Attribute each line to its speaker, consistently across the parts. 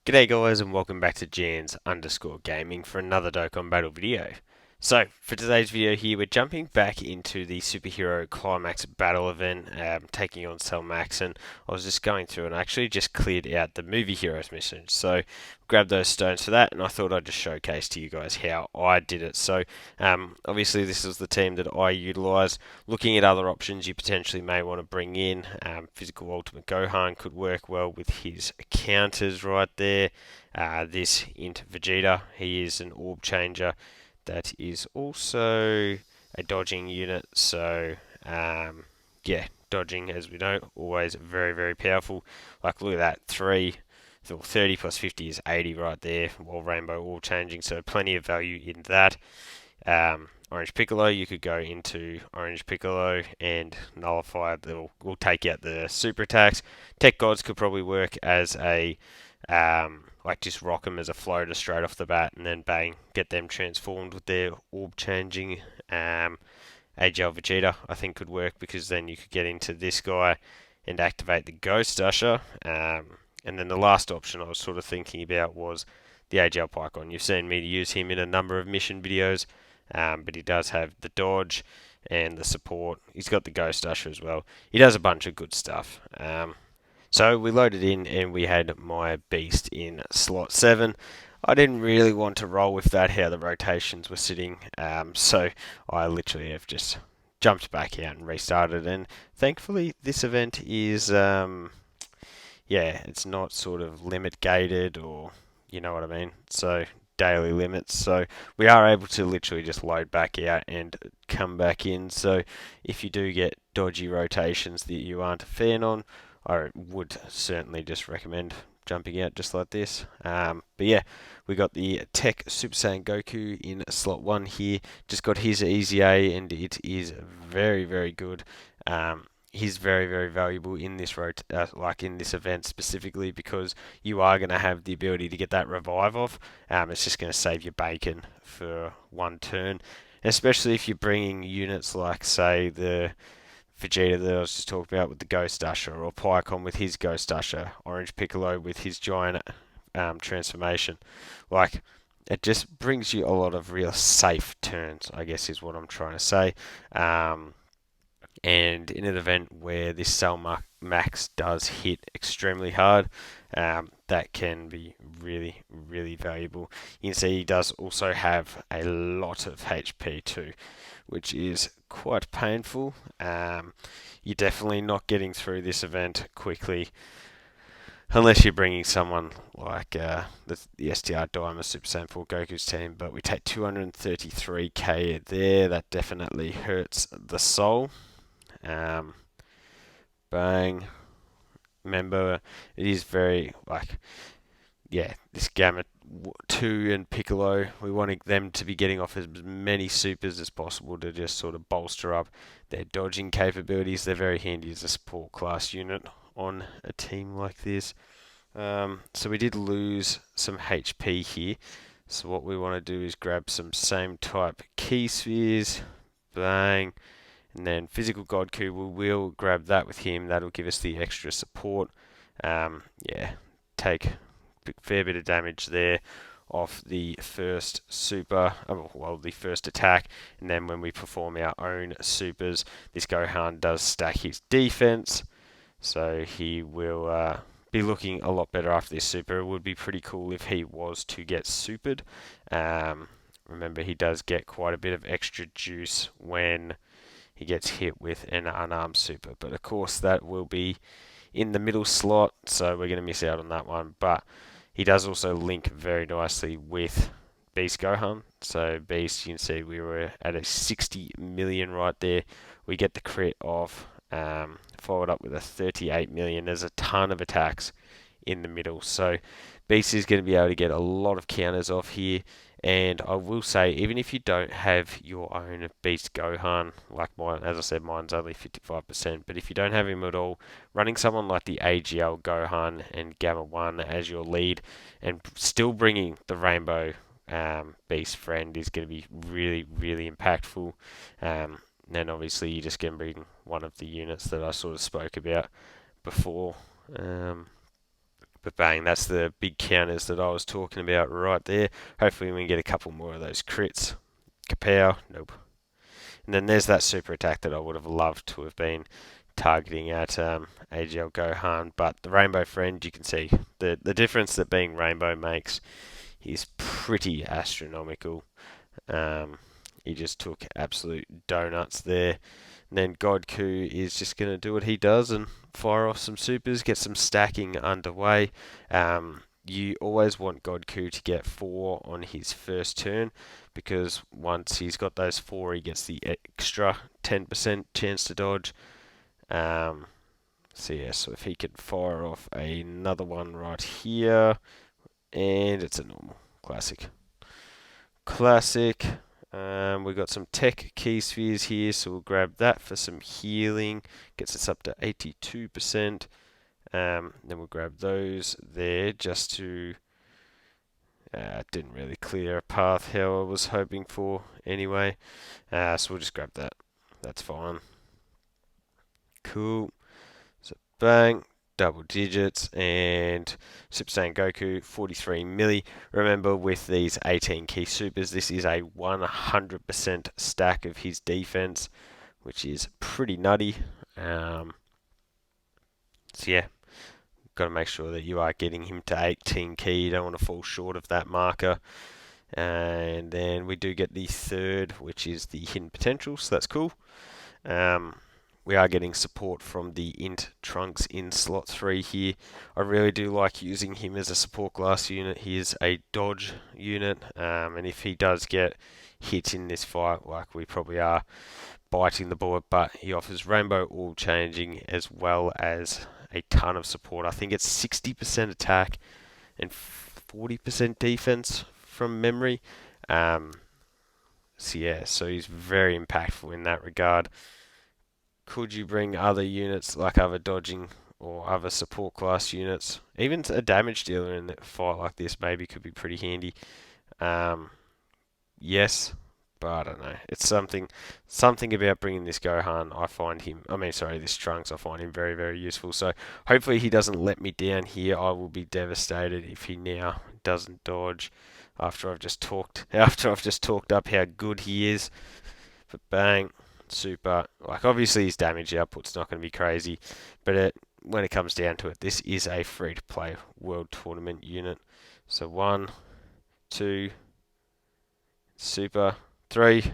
Speaker 1: G'day guys and welcome back to Jans_Gaming for another Dokkan Battle video. So, for today's video here, we're jumping back into the superhero Climax Battle event, taking on Max, and I was just going through and I actually just cleared out the movie heroes mission. So, grabbed those stones for that, and I thought I'd just showcase to you guys how I did it. So, obviously this is the team that I utilised. Looking at other options you potentially may want to bring in, Physical Ultimate Gohan could work well with his counters right there. This into Vegeta, he is an orb changer that is also a dodging unit. So, yeah, dodging, as we know, always very, very powerful. Like, look at that, 30 plus 50 is 80 right there, while Rainbow all changing, so plenty of value in that. Orange Piccolo, you could go into Orange Piccolo and nullify the, will take out the super attacks. Tech Gods could probably work as a like just rock them as a floater straight off the bat, and then bang, get them transformed with their orb changing. AGL Vegeta, I think, could work because then you could get into this guy and activate the Ghost Usher. And then the last option I was sort of thinking about was the AGL Pycon. You've seen me use him in a number of mission videos, but he does have the dodge and the support. He's got the Ghost Usher as well. He does a bunch of good stuff. So we loaded in and we had my beast in slot 7. I didn't really want to roll with that, how the rotations were sitting, so I literally have just jumped back out and restarted. And thankfully, this event is, yeah, it's not sort of limit gated, or you know what I mean. So daily limits, so we are able to literally just load back out and come back in. So if you do get dodgy rotations that you aren't a fan on, I would certainly just recommend jumping out just like this. But yeah, we got the Tech Super Saiyan Goku in slot 1 here. Just got his easy A, and it is very, very good. He's very, very valuable in this like in this event specifically, because you are going to have the ability to get that revive off. It's just going to save your bacon for one turn, especially if you're bringing units like, say, the Vegeta that I was just talking about with the Ghost Usher, or Pycon with his Ghost Usher, Orange Piccolo with his giant transformation. Like, it just brings you a lot of real safe turns, I guess is what I'm trying to say. And in an event where this Max does hit extremely hard, that can be really, really valuable. You can see he does also have a lot of HP too, which is quite painful. You're definitely not getting through this event quickly unless you're bringing someone like the STR Diamond Super Saiyan 4 Goku's team. But we take 233k there. That definitely hurts the soul. Bang. Remember, it is very, like, yeah, this Gamma 2 and Piccolo, we want them to be getting off as many supers as possible to just sort of bolster up their dodging capabilities. They're very handy as a support class unit on a team like this. So we did lose some HP here. So what we want to do is grab some same type key spheres. Bang. And then Physical Godku, we will grab that with him. That'll give us the extra support. Yeah, take a fair bit of damage there off the first super, well, the first attack. And then when we perform our own supers, this Gohan does stack his defense. So he will be looking a lot better after this super. It would be pretty cool if he was to get supered. Remember, he does get quite a bit of extra juice when he gets hit with an unarmed super. But of course, that will be in the middle slot, so we're going to miss out on that one. But he does also link very nicely with Beast Gohan. So Beast, you can see we were at a 60 million right there. We get the crit off, followed up with a 38 million. There's a ton of attacks in the middle. So Beast is going to be able to get a lot of counters off here. And I will say, even if you don't have your own Beast Gohan, like mine, as I said, mine's only 55%, but if you don't have him at all, running someone like the AGL Gohan and Gamma 1 as your lead, and still bringing the Rainbow Beast friend is going to be really, really impactful. Then obviously you just can bring one of the units that I sort of spoke about before. But bang, that's the big counters that I was talking about right there. Hopefully we can get a couple more of those crits. Kapow, nope. And then there's that super attack that I would have loved to have been targeting at AGL Gohan. But the Rainbow Friend, you can see the difference that being Rainbow makes is pretty astronomical. He just took absolute donuts there. And then Godku is just going to do what he does and fire off some supers, get some stacking underway. You always want Godku to get 4 on his first turn, because once he's got those 4, he gets the extra 10% chance to dodge. So yeah, so if he can fire off another one right here, and it's a normal classic. We've got some tech key spheres here, so we'll grab that for some healing. Gets us up to 82%. Then we'll grab those there just to... didn't really clear a path how I was hoping for anyway. So we'll just grab that. That's fine. Cool. So bang. Double digits, and Super Saiyan Goku 43 milli. Remember, with these 18 key supers, this is a 100% stack of his defense, which is pretty nutty. So yeah, got to make sure that you are getting him to 18 key. You don't want to fall short of that marker. And then we do get the third, which is the hidden potential, so that's cool. We are getting support from the Int Trunks in slot 3 here. I really do like using him as a support class unit. He is a dodge unit, and if he does get hit in this fight, like we probably are, biting the bullet, but he offers rainbow all changing as well as a ton of support. I think it's 60% attack and 40% defense from memory. So yeah, so he's very impactful in that regard. Could you bring other units, like other dodging or other support class units? Even a damage dealer in a fight like this maybe could be pretty handy. Yes, but I don't know. It's something about bringing this Gohan. This Trunks. I find him very, very useful. So hopefully he doesn't let me down here. I will be devastated if he now doesn't dodge after I've just talked up how good he is. But bang. Super. Like, obviously his damage output's not going to be crazy, but when it comes down to it, this is a free-to-play World Tournament unit. So 1, 2, super, 3.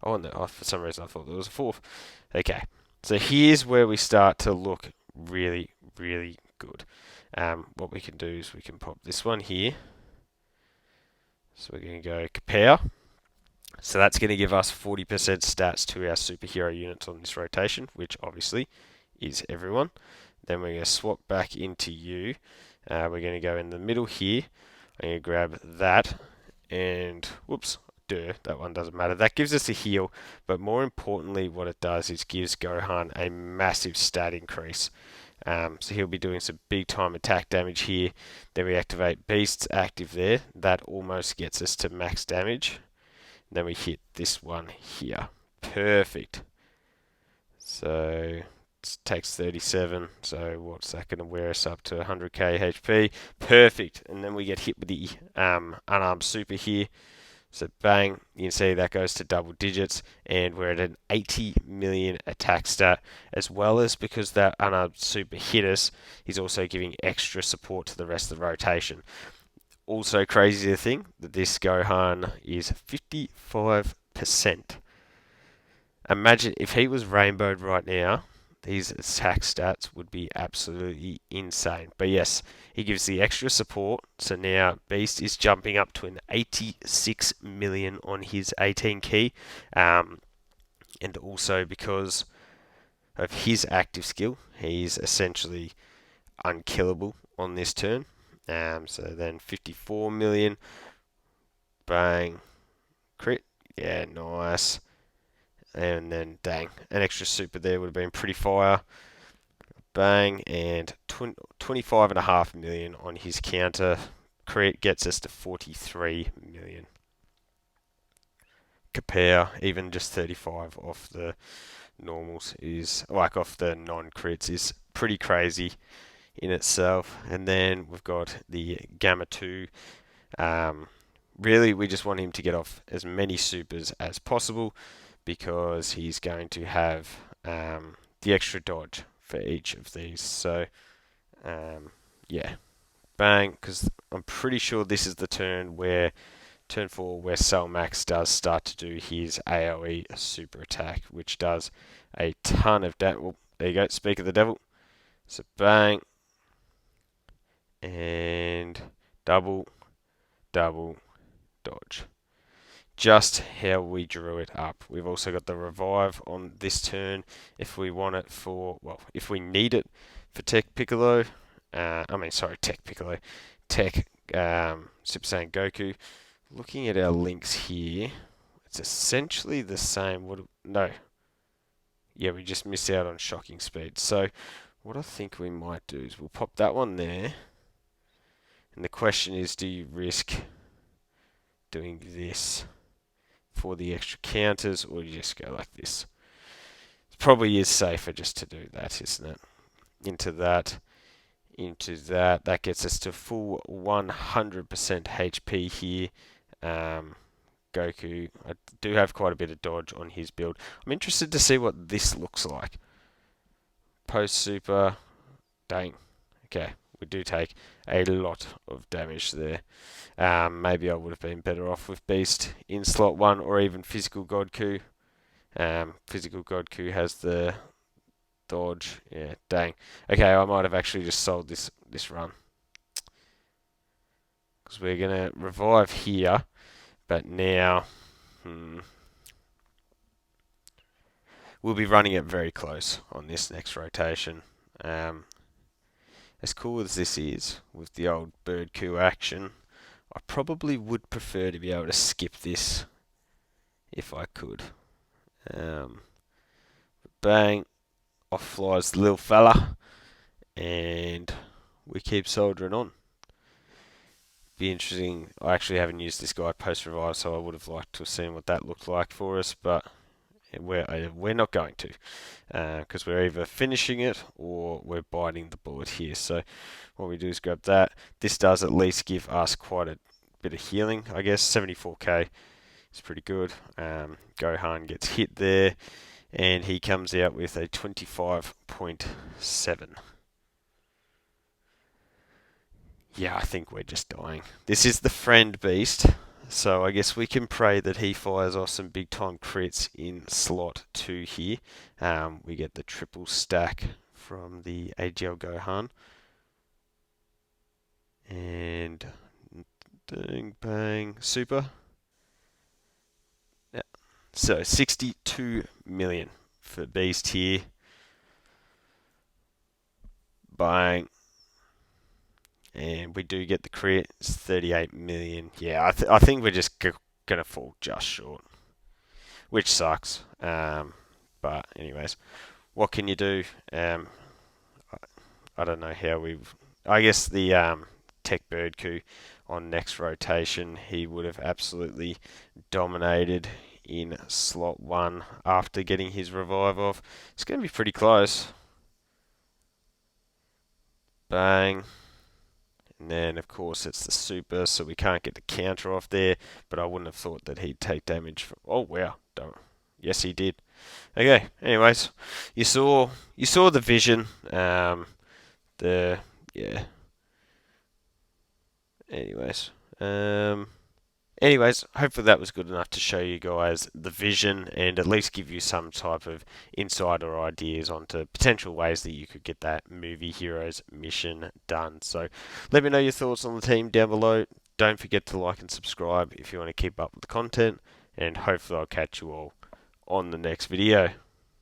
Speaker 1: For some reason I thought there was a 4th. Okay, so here's where we start to look really, really good. What we can do is we can pop this one here. So we're going to go Kapow. So that's going to give us 40% stats to our superhero units on this rotation, which obviously is everyone. Then we're going to swap back into you. We're going to go in the middle here. I'm going to grab that, and whoops, that one doesn't matter. That gives us a heal, but more importantly, what it does is gives Gohan a massive stat increase. So he'll be doing some big time attack damage here. Then we activate Beast's active there. That almost gets us to max damage. Then we hit this one here. Perfect. So it takes 37. So what's that going to wear us up to 100k HP? Perfect. And then we get hit with the unarmed super here. So bang, you can see that goes to double digits, and we're at an 80 million attack stat, as well as because that unarmed super hit us, he's also giving extra support to the rest of the rotation. Also crazy to think that this Gohan is 55%. Imagine if he was rainbowed right now, these attack stats would be absolutely insane. But yes, he gives the extra support. So now Beast is jumping up to an 86 million on his 18 key. And also because of his active skill, he's essentially unkillable on this turn. So then 54 million. Bang. Crit. Yeah, nice. And then, dang, an extra super there would have been pretty fire. Bang, and 25.5 million on his counter. Crit gets us to 43 million. Kapow, even just 35 off the normals is, like off the non-crits, is pretty crazy. in itself. And then we've got the Gamma 2. Really, we just want him to get off as many supers as possible because he's going to have the extra dodge for each of these. So, yeah, bang, because I'm pretty sure this is the turn 4, where Cellmax does start to do his AoE super attack, which does a ton of damage. Well, there you go, speak of the devil. So, bang, and double, double, dodge. Just how we drew it up. We've also got the revive on this turn if we want it for, well, if we need it for Tech Piccolo. Tech Piccolo. Tech Super Saiyan Goku. Looking at our links here, it's essentially the same. No. Yeah, we just missed out on shocking speed. So what I think we might do is we'll pop that one there. And the question is, do you risk doing this for the extra counters, or you just go like this? It probably is safer just to do that, isn't it? Into that. That gets us to full 100% HP here. Goku, I do have quite a bit of dodge on his build. I'm interested to see what this looks like. Post super, dang. Okay, we do take a lot of damage there. Maybe I would have been better off with Beast in slot 1 or even Physical Godku. Physical Godku has the dodge. Yeah, dang. Okay, I might have actually just sold this run. Because we're going to revive here. But now, we'll be running it very close on this next rotation. As cool as this is, with the old bird coup action, I probably would prefer to be able to skip this if I could. Bang, off flies the little fella, and we keep soldiering on. Be interesting. I actually haven't used this guy post revive, so I would have liked to have seen what that looked like for us, but we're not going to, because we're either finishing it or we're biting the bullet here. So what we do is grab that. This does at least give us quite a bit of healing, I guess. 74k is pretty good. Gohan gets hit there, and he comes out with a 25.7. Yeah, I think we're just dying. This is the friend beast, so I guess we can pray that he fires off some big time crits in slot 2 here. We get the triple stack from the AGL Gohan. And ding bang super. Yeah. So 62 million for beast here. Bang. And we do get the crit. It's 38 million. Yeah, I think we're just going to fall just short, which sucks. But anyways, what can you do? I don't know how we've... I guess the Tech Bird Coup on next rotation, he would have absolutely dominated in slot 1 after getting his revive off. It's going to be pretty close. Bang. And then, of course, it's the super, so we can't get the counter off there. But I wouldn't have thought that he'd take damage from... Oh, wow. Don't. Yes, he did. Okay, anyways. You saw the vision. Yeah. Anyways. Hopefully that was good enough to show you guys the vision and at least give you some type of insight or ideas onto potential ways that you could get that Movie Heroes mission done. So let me know your thoughts on the team down below. Don't forget to like and subscribe if you want to keep up with the content, and hopefully I'll catch you all on the next video.